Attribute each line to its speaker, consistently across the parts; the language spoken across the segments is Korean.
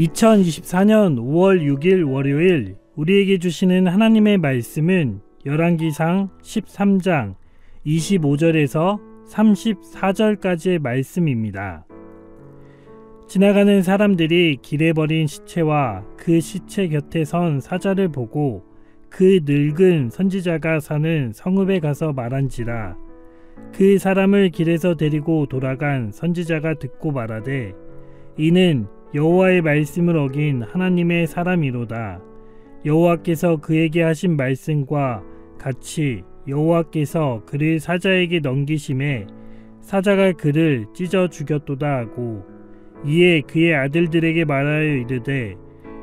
Speaker 1: 2024년 5월 6일 월요일 우리에게 주시는 하나님의 말씀은 열왕기상 13장 25절에서 34절까지의 말씀입니다. 지나가는 사람들이 길에 버린 시체와 그 시체 곁에 선 사자를 보고 그 늙은 선지자가 사는 성읍에 가서 말한지라. 그 사람을 길에서 데리고 돌아간 선지자가 듣고 말하되 이는 여호와의 말씀을 어긴 하나님의 사람이로다. 여호와께서 그에게 하신 말씀과 같이 여호와께서 그를 사자에게 넘기심에 사자가 그를 찢어 죽였도다 하고 이에 그의 아들들에게 말하여 이르되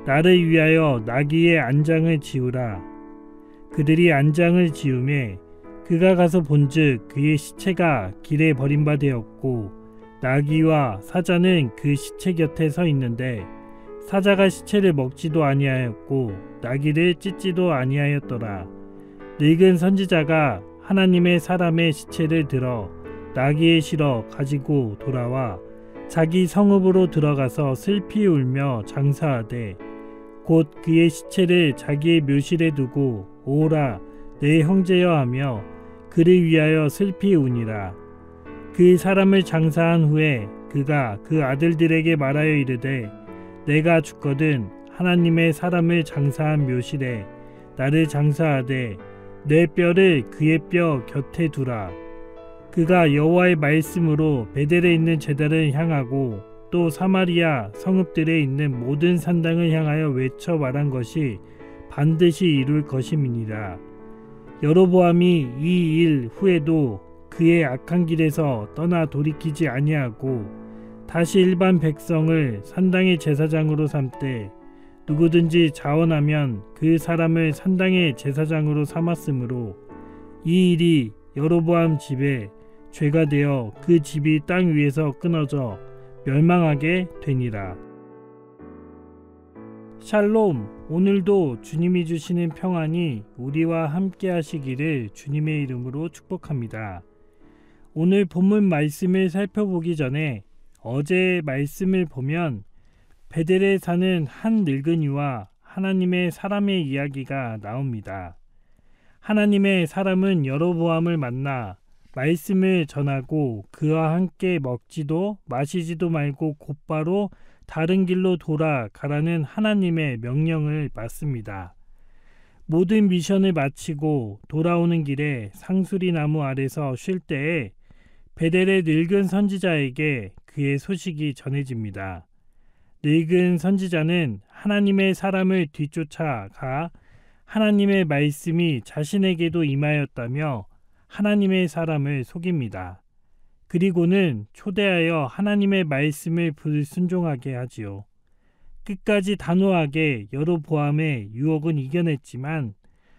Speaker 1: 나를 위하여 나귀의 안장을 지으라. 그들이 안장을 지으매 그가 가서 본즉 그의 시체가 길에 버림받았고 나귀와 사자는 그 시체 곁에 서 있는데 사자가 시체를 먹지도 아니하였고 나귀를 찢지도 아니하였더라. 늙은 선지자가 하나님의 사람의 시체를 들어 나귀에 실어 가지고 돌아와 자기 성읍으로 들어가서 슬피 울며 장사하되 곧 그의 시체를 자기의 묘실에 두고 오라 내 형제여 하며 그를 위하여 슬피 우니라. 그 사람을 장사한 후에 그가 그 아들들에게 말하여 이르되 내가 죽거든 하나님의 사람을 장사한 묘실에 나를 장사하되 내 뼈를 그의 뼈 곁에 두라. 그가 여호와의 말씀으로 베델에 있는 제단을 향하고 또 사마리아 성읍들에 있는 모든 산당을 향하여 외쳐 말한 것이 반드시 이룰 것임이니라. 여로보암이 이 일 후에도 그의 악한 길에서 떠나 돌이키지 아니하고 다시 일반 백성을 산당의 제사장으로 삼되 누구든지 자원하면 그 사람을 산당의 제사장으로 삼았으므로 이 일이 여로보암 집에 죄가 되어 그 집이 땅 위에서 끊어져 멸망하게 되니라. 샬롬. 오늘도 주님이 주시는 평안이 우리와 함께 하시기를 주님의 이름으로 축복합니다. 오늘 본문 말씀을 살펴보기 전에 어제의 말씀을 보면 베델에 사는 한 늙은이와 하나님의 사람의 이야기가 나옵니다. 하나님의 사람은 여로보암을 만나 말씀을 전하고 그와 함께 먹지도 마시지도 말고 곧바로 다른 길로 돌아가라는 하나님의 명령을 받습니다. 모든 미션을 마치고 돌아오는 길에 상수리 나무 아래서 쉴 때에 베델의 늙은 선지자에게 그의 소식이 전해집니다. 늙은 선지자는 하나님의 사람을 뒤쫓아가 하나님의 말씀이 자신에게도 임하였다며 하나님의 사람을 속입니다. 그리고는 초대하여 하나님의 말씀을 불순종하게 하지요. 끝까지 단호하게 여로보암의 유혹은 이겨냈지만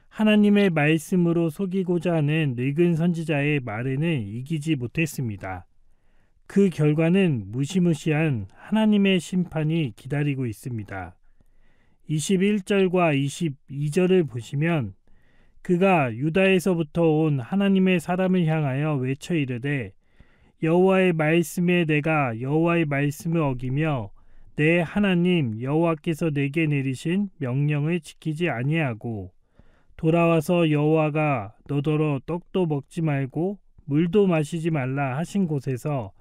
Speaker 1: 하나님의 말씀으로 속이고자 하는 늙은 선지자의 말에는 이기지 못했습니다. 그 결과는 무시무시한 하나님의 심판이 기다리고 있습니다. 21절과 22절을 보시면 그가 유다에서부터 온 하나님의 사람을 향하여 외쳐 이르되 여호와의 말씀에 내가 여호와의 말씀을 어기며 내 하나님 여호와께서 내게 내리신 명령을 지키지 아니하고 돌아와서 여호와가 너더러 떡도 먹지 말고 물도 마시지 말라 하신 곳에서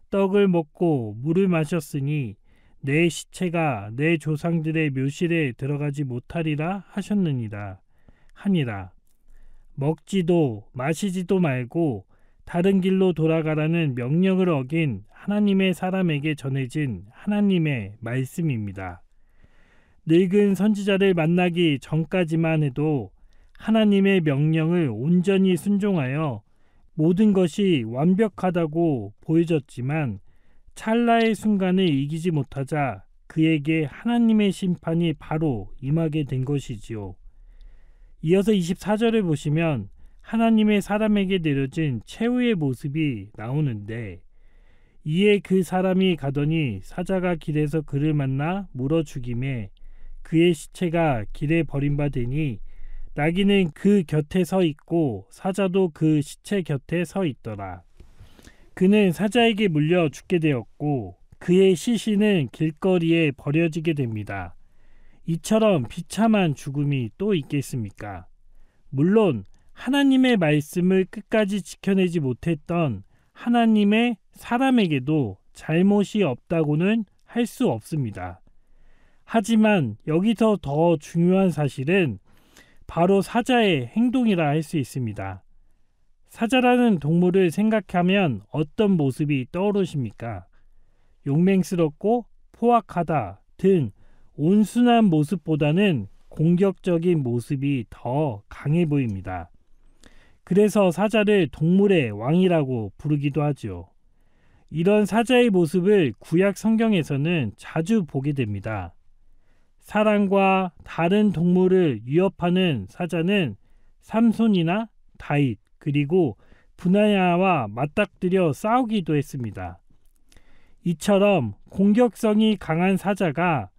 Speaker 1: 떡을 먹고 물을 마셨으니 내 시체가 내 조상들의 묘실에 들어가지 못하리라 하셨느니라 하니라. 먹지도 마시지도 말고 다른 길로 돌아가라는 명령을 어긴 하나님의 사람에게 전해진 하나님의 말씀입니다. 늙은 선지자를 만나기 전까지만 해도 하나님의 명령을 온전히 순종하여 모든 것이 완벽하다고 보여졌지만 찰나의 순간을 이기지 못하자 그에게 하나님의 심판이 바로 임하게 된 것이지요. 이어서 24절을 보시면 하나님의 사람에게 내려진 최후의 모습이 나오는데 이에 그 사람이 가더니 사자가 길에서 그를 만나 물어 죽임에 그의 시체가 길에 버림받으니 나귀는 그 곁에 서 있고 사자도 그 시체 곁에 서 있더라. 그는 사자에게 물려 죽게 되었고 그의 시신은 길거리에 버려지게 됩니다. 이처럼 비참한 죽음이 또 있겠습니까? 물론 하나님의 말씀을 끝까지 지켜내지 못했던 하나님의 사람에게도 잘못이 없다고는 할 수 없습니다. 하지만 여기서 더 중요한 사실은 바로 사자의 행동이라 할 수 있습니다. 사자라는 동물을 생각하면 어떤 모습이 떠오르십니까? 용맹스럽고 포악하다 등 온순한 모습보다는 공격적인 모습이 더 강해 보입니다. 그래서 사자를 동물의 왕이라고 부르기도 하죠. 이런 사자의 모습을 구약 성경에서는 자주 보게 됩니다. 사람과 다른 동물을 위협하는 사자는 삼손이나 다윗 그리고 분하야와 맞닥뜨려 싸우기도 했습니다. 이처럼 공격성이 강한 사자가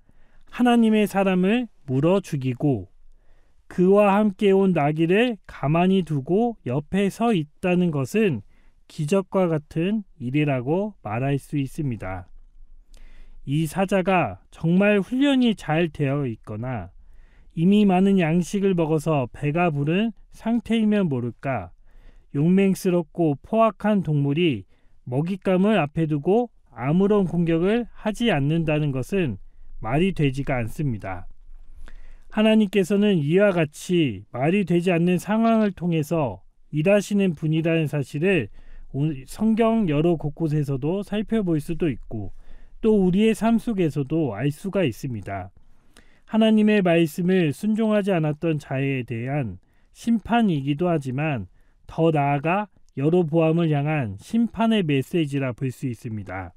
Speaker 1: 하나님의 사람을 물어 죽이고 그와 함께 온 나귀를 가만히 두고 옆에 서 있다는 것은 기적과 같은 일이라고 말할 수 있습니다. 이 사자가 정말 훈련이 잘 되어 있거나 이미 많은 양식을 먹어서 배가 부른 상태이면 모를까 용맹스럽고 포악한 동물이 먹잇감을 앞에 두고 아무런 공격을 하지 않는다는 것은 말이 되지가 않습니다. 하나님께서는 이와 같이 말이 되지 않는 상황을 통해서 일하시는 분이라는 사실을 성경 여러 곳곳에서도 살펴볼 수도 있고 또 우리의 삶 속에서도 알 수가 있습니다. 하나님의 말씀을 순종하지 않았던 자에 대한 심판이기도 하지만 더 나아가 여로보암을 향한 심판의 메시지라 볼 수 있습니다.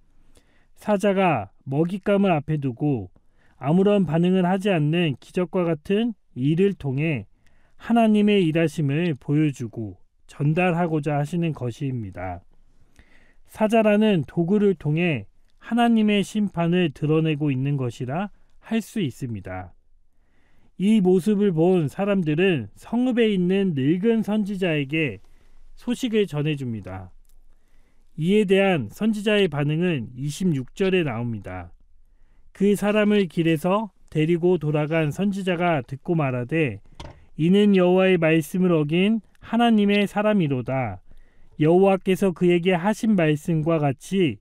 Speaker 1: 사자가 먹잇감을 앞에 두고 아무런 반응을 하지 않는 기적과 같은 일을 통해 하나님의 일하심을 보여주고 전달하고자 하시는 것입니다. 사자라는 도구를 통해 하나님의 심판을 드러내고 있는 것이라 할 수 있습니다. 이 모습을 본 사람들은 성읍에 있는 늙은 선지자에게 소식을 전해줍니다. 이에 대한 선지자의 반응은 26절에 나옵니다. 그 사람을 길에서 데리고 돌아간 선지자가 듣고 말하되 이는 여호와의 말씀을 어긴 하나님의 사람이로다. 여호와께서 그에게 하신 말씀과 같이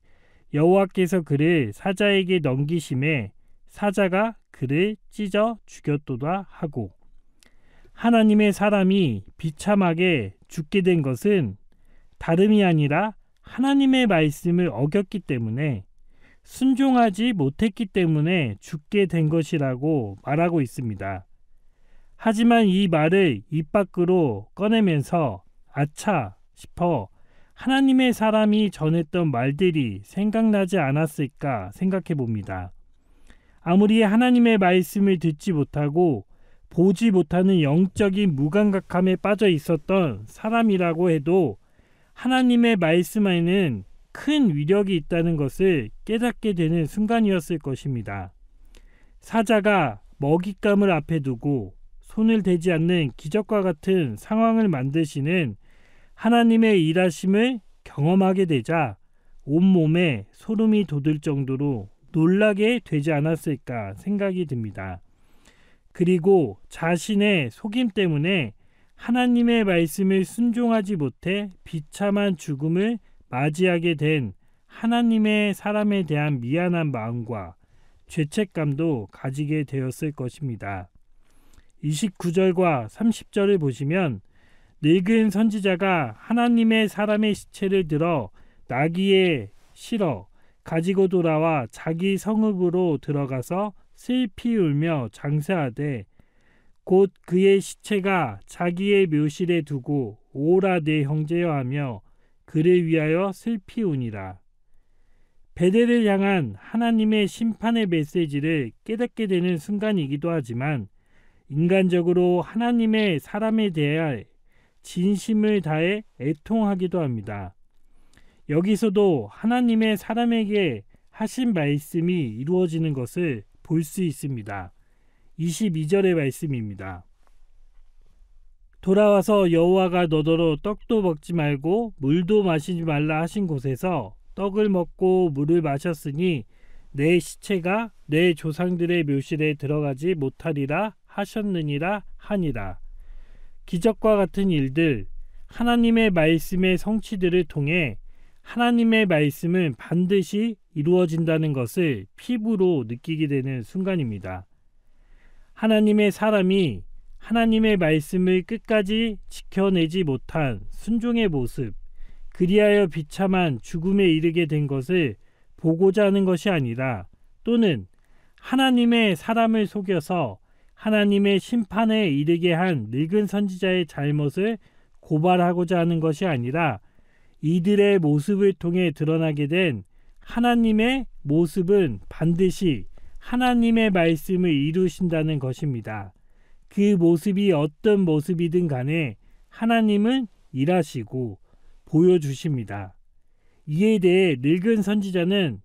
Speaker 1: 여호와께서 그를 사자에게 넘기심에 사자가 그를 찢어 죽였도다 하고 하나님의 사람이 비참하게 죽게 된 것은 다름이 아니라 하나님의 말씀을 어겼기 때문에 순종하지 못했기 때문에 죽게 된 것이라고 말하고 있습니다. 하지만 이 말을 입 밖으로 꺼내면서 아차 싶어 하나님의 사람이 전했던 말들이 생각나지 않았을까 생각해 봅니다. 아무리 하나님의 말씀을 듣지 못하고 보지 못하는 영적인 무감각함에 빠져 있었던 사람이라고 해도 하나님의 말씀에는 큰 위력이 있다는 것을 깨닫게 되는 순간이었을 것입니다. 사자가 먹잇감을 앞에 두고 손을 대지 않는 기적과 같은 상황을 만드시는 하나님의 일하심을 경험하게 되자 온몸에 소름이 돋을 정도로 놀라게 되지 않았을까 생각이 듭니다. 그리고 자신의 속임 때문에 하나님의 말씀을 순종하지 못해 비참한 죽음을 맞이하게 된 하나님의 사람에 대한 미안한 마음과 죄책감도 가지게 되었을 것입니다. 29절과 30절을 보시면 늙은 선지자가 하나님의 사람의 시체를 들어 나귀에 실어 가지고 돌아와 자기 성읍으로 들어가서 슬피 울며 장사하되 곧 그의 시체가 자기의 묘실에 두고 오라 내 형제여 하며 그를 위하여 슬피 우니라. 베델을 향한 하나님의 심판의 메시지를 깨닫게 되는 순간이기도 하지만 인간적으로 하나님의 사람에 대해 진심을 다해 애통하기도 합니다. 여기서도 하나님의 사람에게 하신 말씀이 이루어지는 것을 볼 수 있습니다. 22절의 말씀입니다. 돌아와서 여호와가 너더러 떡도 먹지 말고 물도 마시지 말라 하신 곳에서 떡을 먹고 물을 마셨으니 내 시체가 내 조상들의 묘실에 들어가지 못하리라 하셨느니라 하니라. 기적과 같은 일들, 하나님의 말씀의 성취들을 통해 하나님의 말씀은 반드시 이루어진다는 것을 피부로 느끼게 되는 순간입니다. 하나님의 사람이 하나님의 말씀을 끝까지 지켜내지 못한 순종의 모습, 그리하여 비참한 죽음에 이르게 된 것을 보고자 하는 것이 아니라, 또는 하나님의 사람을 속여서 하나님의 심판에 이르게 한 늙은 선지자의 잘못을 고발하고자 하는 것이 아니라, 이들의 모습을 통해 드러나게 된 하나님의 모습은 반드시 하나님의 말씀을 이루신다는 것입니다. 그 모습이 어떤 모습이든 간에 하나님은 일하시고 보여주십니다. 이에 대해 늙은 선지자는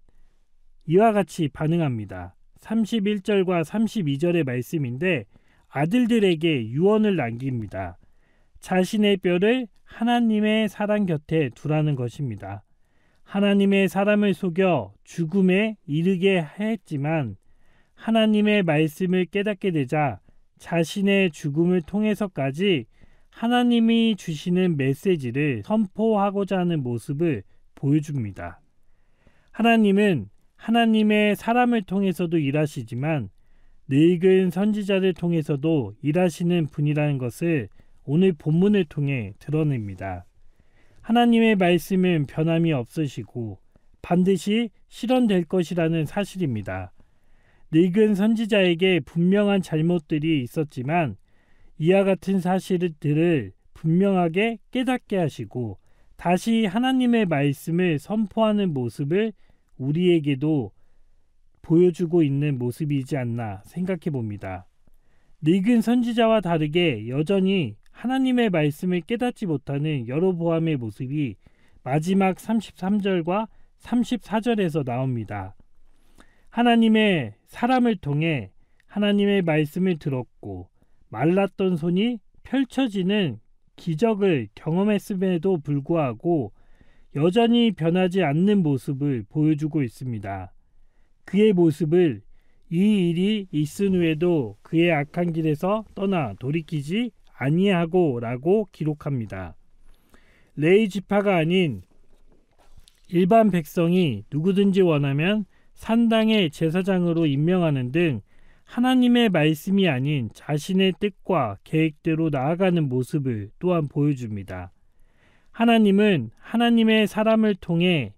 Speaker 1: 이와 같이 반응합니다. 31절과 32절의 말씀인데, 아들들에게 유언을 남깁니다. 자신의 뼈를 하나님의 사람 곁에 두라는 것입니다. 하나님의 사람을 속여 죽음에 이르게 했지만 하나님의 말씀을 깨닫게 되자 자신의 죽음을 통해서까지 하나님이 주시는 메시지를 선포하고자 하는 모습을 보여줍니다. 하나님은 하나님의 사람을 통해서도 일하시지만 늙은 선지자를 통해서도 일하시는 분이라는 것을 오늘 본문을 통해 드러냅니다. 하나님의 말씀은 변함이 없으시고 반드시 실현될 것이라는 사실입니다. 늙은 선지자에게 분명한 잘못들이 있었지만 이와 같은 사실들을 분명하게 깨닫게 하시고 다시 하나님의 말씀을 선포하는 모습을 우리에게도 보여주고 있는 모습이지 않나 생각해 봅니다. 늙은 선지자와 다르게 여전히 하나님의 말씀을 깨닫지 못하는 여로보암의 모습이 마지막 33절과 34절에서 나옵니다. 하나님의 사람을 통해 하나님의 말씀을 들었고 말랐던 손이 펼쳐지는 기적을 경험했음에도 불구하고 여전히 변하지 않는 모습을 보여주고 있습니다. 그의 모습을 이 일이 있은 후에도 그의 악한 길에서 떠나 돌이키지 아니하고 라고 기록합니다. 레위 지파가 아닌 일반 백성이 누구든지 원하면 산당의 제사장으로 임명하는 등 하나님의 말씀이 아닌 자신의 뜻과 계획대로 나아가는 모습을 또한 보여줍니다. 하나님은 하나님의 사람을 통해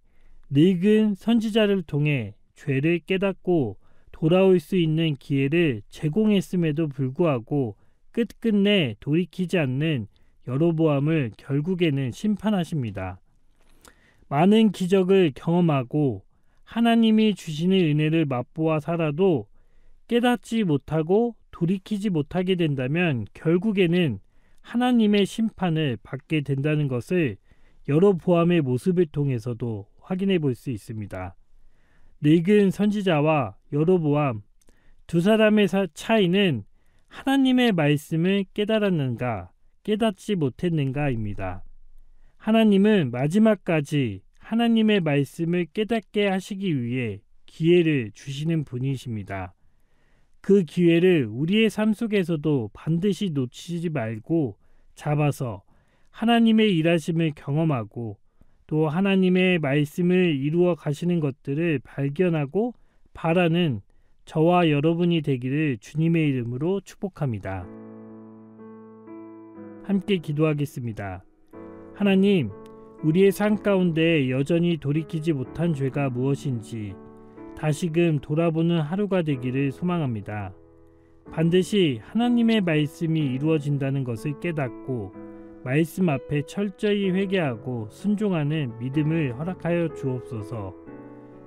Speaker 1: 늙은 선지자를 통해 죄를 깨닫고 돌아올 수 있는 기회를 제공했음에도 불구하고 끝끝내 돌이키지 않는 여로보암을 결국에는 심판하십니다. 많은 기적을 경험하고 하나님이 주시는 은혜를 맛보아 살아도 깨닫지 못하고 돌이키지 못하게 된다면 결국에는 하나님의 심판을 받게 된다는 것을 여로보암의 모습을 통해서도 확인해 볼 수 있습니다. 늙은 선지자와 여로보암 두 사람의 차이는 하나님의 말씀을 깨달았는가 깨닫지 못했는가입니다. 하나님은 마지막까지 하나님의 말씀을 깨닫게 하시기 위해 기회를 주시는 분이십니다. 그 기회를 우리의 삶 속에서도 반드시 놓치지 말고 잡아서 하나님의 일하심을 경험하고 또 하나님의 말씀을 이루어 가시는 것들을 발견하고 바라는 저와 여러분이 되기를 주님의 이름으로 축복합니다. 함께 기도하겠습니다. 하나님, 우리의 삶 가운데 여전히 돌이키지 못한 죄가 무엇인지 다시금 돌아보는 하루가 되기를 소망합니다. 반드시 하나님의 말씀이 이루어진다는 것을 깨닫고 말씀 앞에 철저히 회개하고 순종하는 믿음을 허락하여 주옵소서.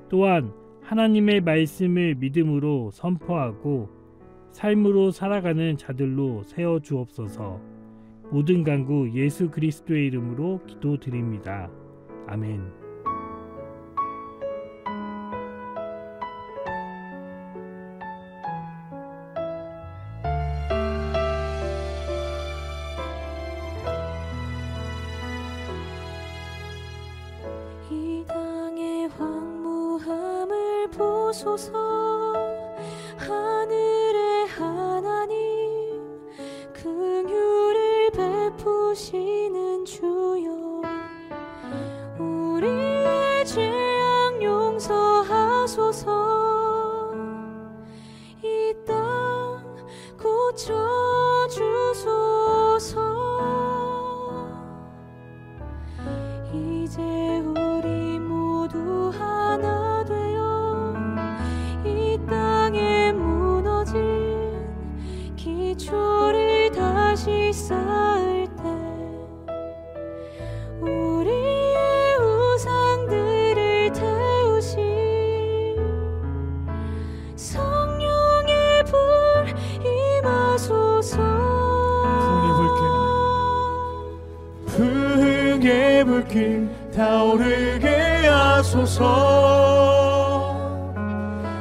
Speaker 1: 또한 하나님의 말씀을 믿음으로 선포하고 삶으로 살아가는 자들로 세워 주옵소서. 모든 간구 예수 그리스도의 이름으로 기도드립니다. 아멘.
Speaker 2: 이 땅에 하소서. 하늘의 하나님 긍휼을 베푸시는 주여, 우리의 죄악 용서하소서. 이 땅 고쳐주소서. 이제 우리 모두 하나 되어 이 땅에 무너진 기초를 다시 쌓을 때, 우리의 우상들을 태우실 성령의 불 임하소서.
Speaker 3: 풍의 불길 타오르게 하소서.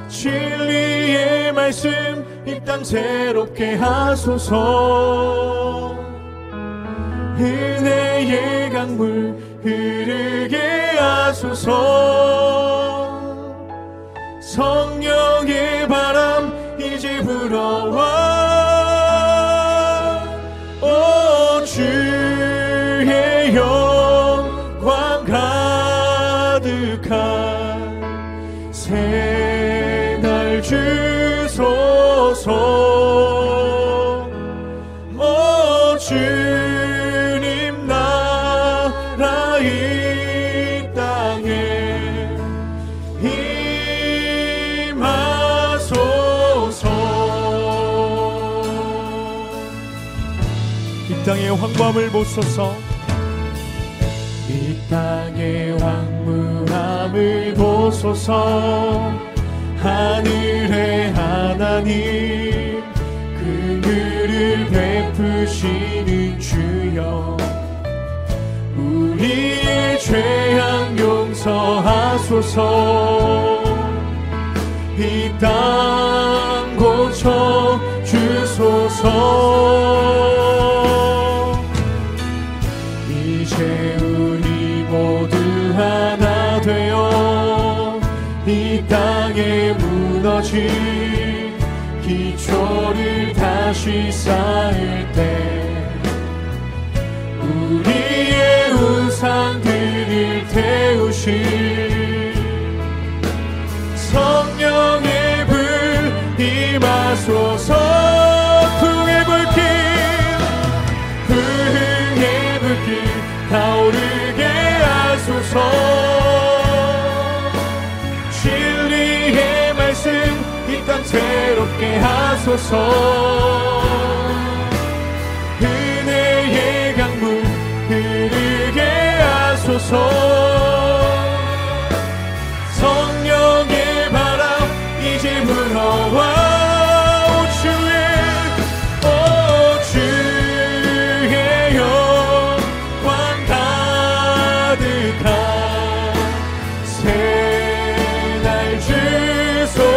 Speaker 3: 진리의 말씀 이 땅 새롭게 하소서. 은혜의 강물 흐르게 하소서. 성령의 바람 이제 불어와. 오 주의 영광 가득한 새날 주소서. 오 주님 나라 이 땅에 임하소서. 이 땅의 황무함을 보소서. 이 땅의 황무함을 보소서. 하늘의 하나님 긍휼을 베푸시는 주여, 우리의 죄악 용서하소서. 이 땅 고쳐 주소서. 이제 우리 모두 하나 되어 이 땅에 무너진 기초를 다시 쌓을 때, 우리의 우상들을 태우실 성령의 불 임하소서. 풍의 불길, 풍의 불길 타오르게 하소서. 진리의 말씀 이 땅 새롭게 하소서. 은혜의 강물 흐르게 하소서. 성령의 바람 이제 불어와. 오 주의 영광 가득한 새날 주소서.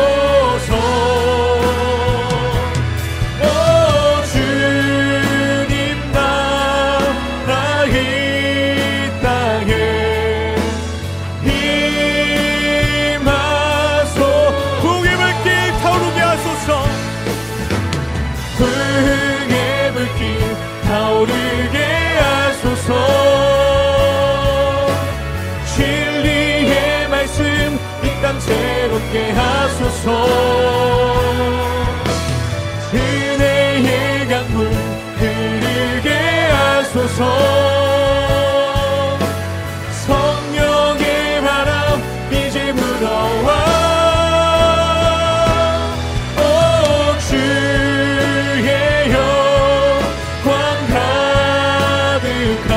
Speaker 3: 오 주님 나라 이 땅에 임하소. 풍의 불길 타오르게 하소서. 풍의 불길 타오르게 하소서. 진리의 말씀 이 땅 새롭게 하소서. 은혜의 강물 흐르게 하소서. 성령의 바람 이제 불어와. 오 주의 영광 가득한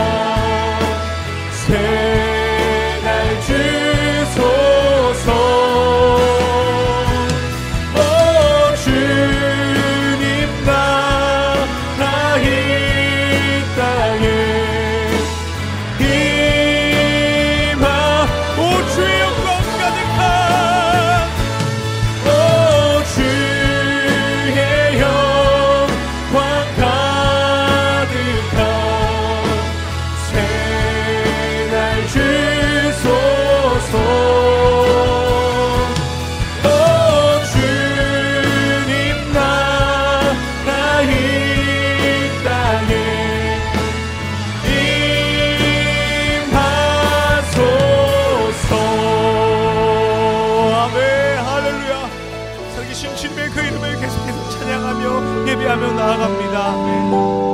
Speaker 3: 새날 주소서. 오 주님 나라 이 땅에 예배하며 나아갑니다.